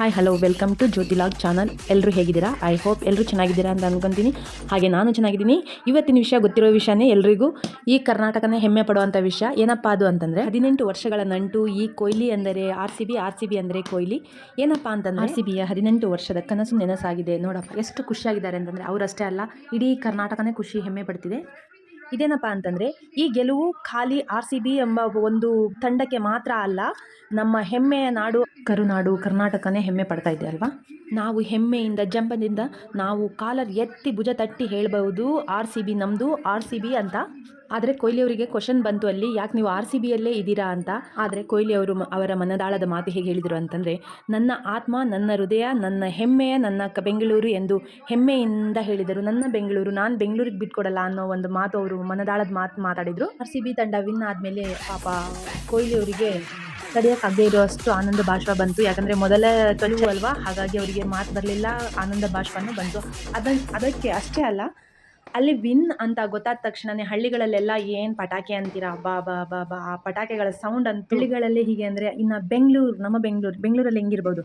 Hi hello welcome to ಜ್ಯೋತಿಲಾಗ್ channel. ಎಲ್ಲರೂ ಹೇಗಿದ್ದೀರಾ? ಐ ಹೋಪ್ ಎಲ್ಲರೂ ಚೆನ್ನಾಗಿದ್ದೀರಾ ಅಂತ ಅಂದ್ಕೊತೀನಿ. ಹಾಗೆ ನಾನು ಚೆನ್ನಾಗಿದ್ದೀನಿ. ಇವತ್ತಿನ ವಿಷಯ ಗೊತ್ತಿರೋ ವಿಷಯನೇ ಎಲ್ರಿಗೂ. ಈ ಕರ್ನಾಟಕನೇ ಹೆಮ್ಮೆ ಪಡುವಂಥ ವಿಷಯ ಏನಪ್ಪ ಅದು ಅಂತಂದರೆ 18 ವರ್ಷಗಳ ನಂಟು ಈ ಕೊಹ್ಲಿ ಅಂದರೆ ಆರ್ ಸಿ ಬಿ ಅಂದರೆ ಕೊಹ್ಲಿ. ಏನಪ್ಪ ಅಂತಂದರೆ ಆರ್ ಸಿ ಬಿಯ 18 ವರ್ಷದ ಕನಸು ನೆನಸಾಗಿದೆ. ನೋಡಪ್ಪ ಎಷ್ಟು ಖುಷಿಯಾಗಿದ್ದಾರೆ ಅಂತಂದರೆ ಅವರಷ್ಟೇ ಅಲ್ಲ, ಇಡೀ ಕರ್ನಾಟಕನೇ ಖುಷಿ ಹೆಮ್ಮೆ ಪಡ್ತಿದೆ. ಇದೇನಪ್ಪ ಅಂತಂದರೆ ಈ ಗೆಲುವು ಖಾಲಿ ಆರ್ ಸಿ ಬಿ ಎಂಬ ಒಂದು ತಂಡಕ್ಕೆ ಮಾತ್ರ ಅಲ್ಲ, ನಮ್ಮ ಹೆಮ್ಮೆಯ ನಾಡು ಕರುನಾಡು ಕರ್ನಾಟಕನೇ ಹೆಮ್ಮೆ ಪಡ್ತಾ ಇದೆ ಅಲ್ವಾ. ನಾವು ಹೆಮ್ಮೆಯಿಂದ ಜಂಬದಿಂದ ನಾವು ಕಾಲರ್ ಎತ್ತಿ ಭುಜ ತಟ್ಟಿ ಹೇಳ್ಬೋದು ಆರ್ ಸಿ ಬಿ ನಮ್ಮದು, ಆರ್ ಸಿ ಬಿ ಅಂತ. ಆದರೆ ಕೊಹ್ಲಿ ಅವರಿಗೆ ಕ್ವಶನ್ ಬಂತು ಅಲ್ಲಿ, ಯಾಕೆ ನೀವು ಆರ್ ಸಿ ಬಿಯಲ್ಲೇ ಇದ್ದೀರಾ ಅಂತ. ಆದರೆ ಕೊಹ್ಲಿ ಅವರು ಅವರ ಮನದಾಳದ ಮಾತು ಹೇಗೆ ಹೇಳಿದರು ಅಂತಂದರೆ, ನನ್ನ ಆತ್ಮ, ನನ್ನ ಹೃದಯ, ನನ್ನ ಹೆಮ್ಮೆಯ ನನ್ನ ಬೆಂಗಳೂರು ಎಂದು ಹೆಮ್ಮೆಯಿಂದ ಹೇಳಿದರು. ನನ್ನ ಬೆಂಗಳೂರು, ನಾನು ಬೆಂಗಳೂರಿಗೆ ಬಿಟ್ಕೊಡಲ್ಲ ಅನ್ನೋ ಒಂದು ಮಾತು ಅವರು ಮನದಾಳದ ಮಾತು ಮಾತಾಡಿದರು. ಆರ್ ಸಿ ಬಿ ತಂಡ ವಿನ್ ಆದಮೇಲೆ ಪಾಪ ಕೊಹ್ಲಿ ಅವರಿಗೆ ತಡೆಯೋಕ್ಕಾಗದೇ ಇರೋಷ್ಟು ಆನಂದ ಬಾಷ್ಪ ಬಂತು. ಯಾಕಂದರೆ ಮೊದಲ ತೊಲವು ಅಲ್ವಾ, ಹಾಗಾಗಿ ಅವರಿಗೆ ಮಾತು ಬರಲಿಲ್ಲ, ಆನಂದ ಬಾಷ್ಪನೂ ಬಂತು. ಅದಕ್ಕೆ ಅಷ್ಟೇ ಅಲ್ಲ, ಅಲ್ಲಿ ವಿನ್ ಅಂತ ಗೊತ್ತಾದ ತಕ್ಷಣವೇ ಹಳ್ಳಿಗಳಲ್ಲೆಲ್ಲ ಏನು ಪಟಾಕಿ ಅಂತೀರಾ, ಬಾ ಬಾ ಬಾ ಬಾ ಆ ಪಟಾಕಿಗಳ ಸೌಂಡ್ ಅಂತ ಹಳ್ಳಿಗಳಲ್ಲಿ ಹೀಗೆ ಅಂದರೆ, ಇನ್ನು ನಮ್ಮ ಬೆಂಗಳೂರಲ್ಲಿ ಹೆಂಗಿರ್ಬೋದು.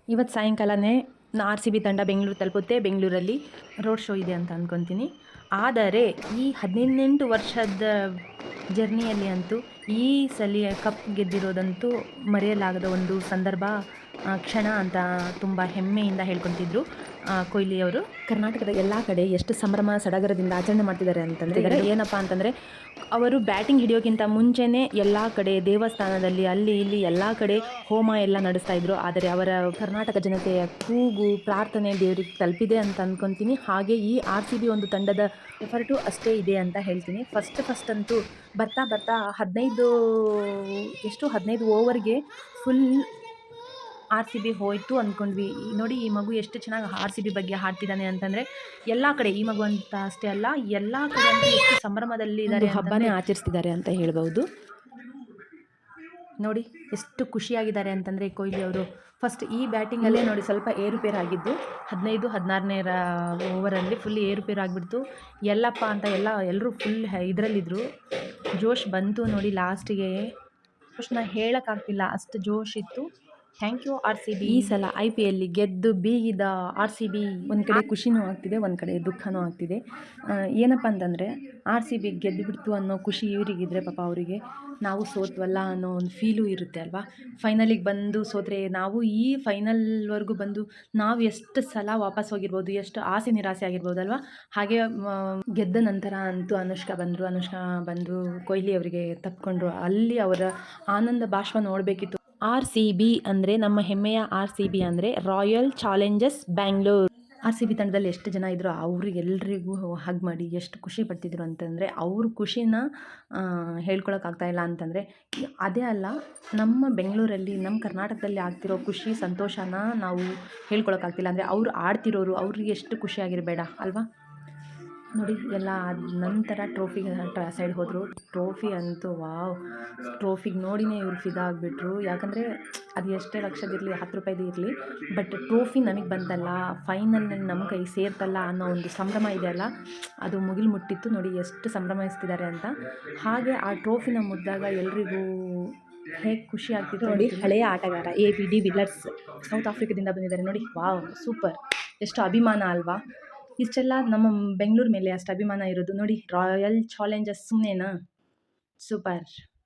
ಇವತ್ತು ಸಾಯಂಕಾಲನೇ ಆರ್ ಸಿ ಬಿ ತಂಡ ಬೆಂಗಳೂರು ತಲುಪುತ್ತೆ. ಬೆಂಗಳೂರಲ್ಲಿ ರೋಡ್ ಶೋ ಇದೆ ಅಂತ ಅಂದ್ಕೊತೀನಿ. ಆದರೆ ಈ 18 ವರ್ಷದ ಜರ್ನಿಯಲ್ಲಿ ಅಂತೂ ಈ ಸಲ ಕಪ್ ಗೆದ್ದಿರೋದಂತೂ ಮರೆಯಲಾಗದ ಒಂದು ಸಂದರ್ಭ, ಕ್ಷಣ ಅಂತ ತುಂಬ ಹೆಮ್ಮೆಯಿಂದ ಹೇಳ್ಕೊತಿದ್ರು ಕೊಹ್ಲಿ ಅವರು. ಕರ್ನಾಟಕದ ಎಲ್ಲ ಕಡೆ ಎಷ್ಟು ಸಂಭ್ರಮ ಸಡಗರದಿಂದ ಆಚರಣೆ ಮಾಡ್ತಿದ್ದಾರೆ ಅಂತಂದರೆ, ಏನಪ್ಪ ಅಂತಂದರೆ ಅವರು ಬ್ಯಾಟಿಂಗ್ ಹಿಡಿಯೋಕ್ಕಿಂತ ಮುಂಚೆನೇ ಎಲ್ಲ ಕಡೆ ದೇವಸ್ಥಾನದಲ್ಲಿ ಅಲ್ಲಿ ಇಲ್ಲಿ ಎಲ್ಲ ಕಡೆ ಹೋಮ ಎಲ್ಲ ನಡೆಸ್ತಾ ಇದ್ರು. ಆದರೆ ಅವರ ಕರ್ನಾಟಕ ಜನತೆಯ ಕೂಗು ಪ್ರಾರ್ಥನೆ ದೇವರಿಗೆ ತಲುಪಿದೆ ಅಂತ ಅಂದ್ಕೊತೀನಿ. ಹಾಗೆ ಈ ಆರ್ ಸಿ ಬಿ ಒಂದು ತಂಡದ ಎಫರ್ಟು ಅಷ್ಟೇ ಇದೆ ಅಂತ ಹೇಳ್ತೀನಿ. ಫಸ್ಟ್ ಅಂತೂ ಬರ್ತಾ 15 ಓವರ್ಗೆ ಫುಲ್ ಆರ್ ಸಿ ಬಿ ಹೋಯಿತು ಅಂದ್ಕೊಂಡ್ವಿ. ನೋಡಿ ಈ ಮಗು ಎಷ್ಟು ಚೆನ್ನಾಗಿ ಆರ್ ಸಿ ಬಿ ಬಗ್ಗೆ ಹಾಡ್ತಿದ್ದಾನೆ ಅಂತಂದರೆ, ಎಲ್ಲ ಕಡೆ ಈ ಮಗು ಅಂತ ಅಷ್ಟೇ ಅಲ್ಲ, ಎಲ್ಲ ಕಡೆ ಅಂತೂ ಎಷ್ಟು ಸಂಭ್ರಮದಲ್ಲಿ ಇದ್ದಾರೆ, ಹಬ್ಬನೇ ಆಚರಿಸ್ತಿದ್ದಾರೆ ಅಂತ ಹೇಳ್ಬೋದು. ನೋಡಿ ಎಷ್ಟು ಖುಷಿಯಾಗಿದ್ದಾರೆ ಅಂತಂದರೆ ಕೊಹ್ಲಿ ಅವರು. ಫಸ್ಟ್ ಈ ಬ್ಯಾಟಿಂಗಲ್ಲೇ ನೋಡಿ ಸ್ವಲ್ಪ ಏರುಪೇರು ಆಗಿದ್ದು, 15-16ನೇ ಓವರಲ್ಲಿ ಫುಲ್ ಏರುಪೇರು ಆಗಿಬಿಡ್ತು. ಎಲ್ಲಪ್ಪ ಅಂತ ಎಲ್ಲರೂ ಫುಲ್ ಇದರಲ್ಲಿದ್ದರು. ಜೋಶ್ ಬಂತು ನೋಡಿ ಲಾಸ್ಟಿಗೆ, ಜೋಶ್ನ ಹೇಳೋಕ್ಕಾಗ್ತಿಲ್ಲ, ಅಷ್ಟು ಜೋಶ್ ಇತ್ತು. Thank you R C B. ಈ ಸಲ IPL ಗೆದ್ದು ಬೀಗಿದ ಆರ್ ಸಿ ಬಿ ಒಂದು ಕಡೆ ಖುಷಿನೂ ಆಗ್ತಿದೆ, ಒಂದು ಕಡೆ ದುಃಖನೂ ಆಗ್ತಿದೆ. ಏನಪ್ಪ ಅಂತಂದರೆ ಆರ್ ಸಿ ಬಿ ಗೆದ್ದು ಬಿಡ್ತು ಅನ್ನೋ ಖುಷಿ ಇವರಿಗಿದ್ರೆ, ಪಾಪ ಅವರಿಗೆ ನಾವು ಸೋತ್ವಲ್ಲ ಅನ್ನೋ ಒಂದು ಫೀಲು ಇರುತ್ತೆ ಅಲ್ವಾ. ಫೈನಲಿಗೆ ಬಂದು ಸೋತ್ರೆ ನಾವು ಈ ಫೈನಲ್ವರೆಗೂ ಬಂದು ನಾವು ಎಷ್ಟು ಸಲ ವಾಪಸ್ ಹೋಗಿರ್ಬೋದು, ಎಷ್ಟು ಆಸೆ ನಿರಾಸೆ ಆಗಿರ್ಬೋದು ಅಲ್ವಾ. ಹಾಗೆ ಗೆದ್ದ ನಂತರ ಅಂತೂ ಅನುಷ್ಕಾ ಬಂದರು, ಕೊಹ್ಲಿ ಅವರಿಗೆ ತಪ್ಪಿಕೊಂಡ್ರು. ಅಲ್ಲಿ ಅವರ ಆನಂದ ಬಾಷ್ಪ ನೋಡಬೇಕಿತ್ತು. ಆರ್ ಸಿ ಬಿ ಅಂದರೆ ನಮ್ಮ ಹೆಮ್ಮೆಯ ಆರ್ ಸಿ ಬಿ ಅಂದರೆ royal challengers Bangalore. R C B ತಂಡದಲ್ಲಿ ಎಷ್ಟು ಜನ ಇದ್ದರು ಅವ್ರಿಗೆಲ್ರಿಗೂ ಹಗ್ ಮಾಡಿ ಎಷ್ಟು ಖುಷಿ ಪಡ್ತಿದ್ರು ಅಂತಂದರೆ, ಅವ್ರ ಖುಷಿನ ಹೇಳ್ಕೊಳಕ್ಕಾಗ್ತಾಯಿಲ್ಲ ಅಂತಂದರೆ ಅದೇ ಅಲ್ಲ, ನಮ್ಮ ಬೆಂಗಳೂರಲ್ಲಿ ನಮ್ಮ ಕರ್ನಾಟಕದಲ್ಲಿ ಆಗ್ತಿರೋ ಖುಷಿ ಸಂತೋಷನ ನಾವು ಹೇಳ್ಕೊಳಕ್ಕಾಗ್ತಿಲ್ಲ ಅಂದರೆ ಅವ್ರು ಆಡ್ತಿರೋರು ಅವ್ರಿಗೆ ಎಷ್ಟು ಖುಷಿಯಾಗಿರಬೇಡ ಅಲ್ವಾ. ನೋಡಿ ಎಲ್ಲ ಆದ ನಂತರ ಟ್ರೋಫಿಗೆ ಸೈಡ್ ಹೋದರು. ಟ್ರೋಫಿ ಅಂತೂ ವಾವ್, ಟ್ರೋಫಿಗೆ ನೋಡಿನೇ ಇವ್ರು ಫಿದಾ ಆಗಿಬಿಟ್ರು. ಯಾಕಂದರೆ ಅದು ಎಷ್ಟೇ ಲಕ್ಷದಿರಲಿ, 10 ರೂಪಾಯಿದು ಇರಲಿ, ಬಟ್ ಟ್ರೋಫಿ ನಮಗೆ ಬಂತಲ್ಲ, ಫೈನಲ್ನಲ್ಲಿ ನಮ್ಮ ಕೈ ಸೇರ್ತಲ್ಲ ಅನ್ನೋ ಒಂದು ಸಂಭ್ರಮ ಇದೆಯಲ್ಲ, ಅದು ಮುಗಿಲು ಮುಟ್ಟಿತ್ತು. ನೋಡಿ ಎಷ್ಟು ಸಂಭ್ರಮಿಸ್ತಿದ್ದಾರೆ ಅಂತ. ಹಾಗೆ ಆ ಟ್ರೋಫಿನ ಮುಟ್ಟಿದಾಗ ಎಲ್ರಿಗೂ ಹೇಗೆ ಖುಷಿ ಆಗ್ತಿತ್ತು ನೋಡಿ. ಹಳೆಯ ಆಟಗಾರ ABD ವಿಲ್ಲರ್ಸ್ ಸೌತ್ ಆಫ್ರಿಕಾದಿಂದ ಬಂದಿದ್ದಾರೆ ನೋಡಿ. ವಾವ್ ಸೂಪರ್, ಎಷ್ಟು ಅಭಿಮಾನ ಅಲ್ವಾ. ಇಷ್ಟೆಲ್ಲ ನಮ್ಮ ಬೆಂಗಳೂರು ಮೇಲೆ ಅಷ್ಟು ಅಭಿಮಾನ ಇರೋದು ನೋಡಿ. ರಾಯಲ್ ಚಾಲೆಂಜರ್ಸ್ ಸುಮ್ಮನೆನಾ, ಸೂಪರ್.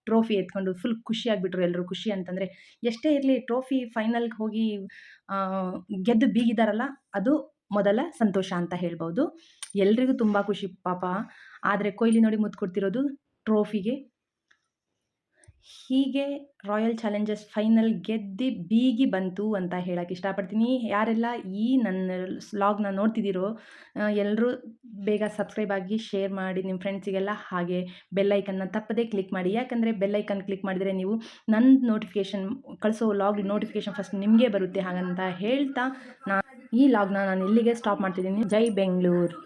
ಟ್ರೋಫಿ ಎತ್ಕೊಂಡು ಫುಲ್ ಖುಷಿಯಾಗಿಬಿಟ್ರು ಎಲ್ಲರೂ. ಖುಷಿ ಅಂತಂದರೆ ಎಷ್ಟೇ ಇರಲಿ, ಟ್ರೋಫಿ ಫೈನಲ್ಗೆ ಹೋಗಿ ಗೆದ್ದು ಬೀಗಿದಾರಲ್ಲ, ಅದು ಮೊದಲ ಸಂತೋಷ ಅಂತ ಹೇಳ್ಬೋದು. ಎಲ್ರಿಗೂ ತುಂಬ ಖುಷಿ ಪಾಪ. ಆದರೆ ಕೊಹ್ಲಿ ನೋಡಿ ಮುತ್ತು ಕೊಡ್ತಿರೋದು ಟ್ರೋಫಿಗೆ. ಹೀಗೆ ರಾಯಲ್ ಚಾಲೆಂಜರ್ಸ್ ಫೈನಲ್ ಗೆದ್ದು ಬೀಗಿ ಬಂತು ಅಂತ ಹೇಳೋಕ್ಕೆ ಇಷ್ಟಪಡ್ತೀನಿ. ಯಾರೆಲ್ಲ ಈ ನನ್ನ ವ್ಲಾಗ್ನ ನೋಡ್ತಿದ್ದೀರೋ ಎಲ್ಲರೂ ಬೇಗ ಸಬ್ಸ್ಕ್ರೈಬ್ ಆಗಿ ಶೇರ್ ಮಾಡಿ ನಿಮ್ಮ ಫ್ರೆಂಡ್ಸಿಗೆಲ್ಲ. ಹಾಗೆ ಬೆಲ್ಲೈಕನ್ನ ತಪ್ಪದೇ ಕ್ಲಿಕ್ ಮಾಡಿ, ಯಾಕಂದರೆ ಬೆಲ್ಲೈಕನ್ ಕ್ಲಿಕ್ ಮಾಡಿದರೆ ನೀವು ನನ್ನ ನೋಟಿಫಿಕೇಷನ್ ಕಳಿಸೋ ವ್ಲಾಗ್ ನೋಟಿಫಿಕೇಷನ್ ಫಸ್ಟ್ ನಿಮಗೆ ಬರುತ್ತೆ. ಹಾಗಂತ ಹೇಳ್ತಾ ಈ ವ್ಲಾಗ್ನ ನಾನು ಇಲ್ಲಿಗೆ ಸ್ಟಾಪ್ ಮಾಡ್ತಿದ್ದೀನಿ. ಜೈ ಬೆಂಗಳೂರು.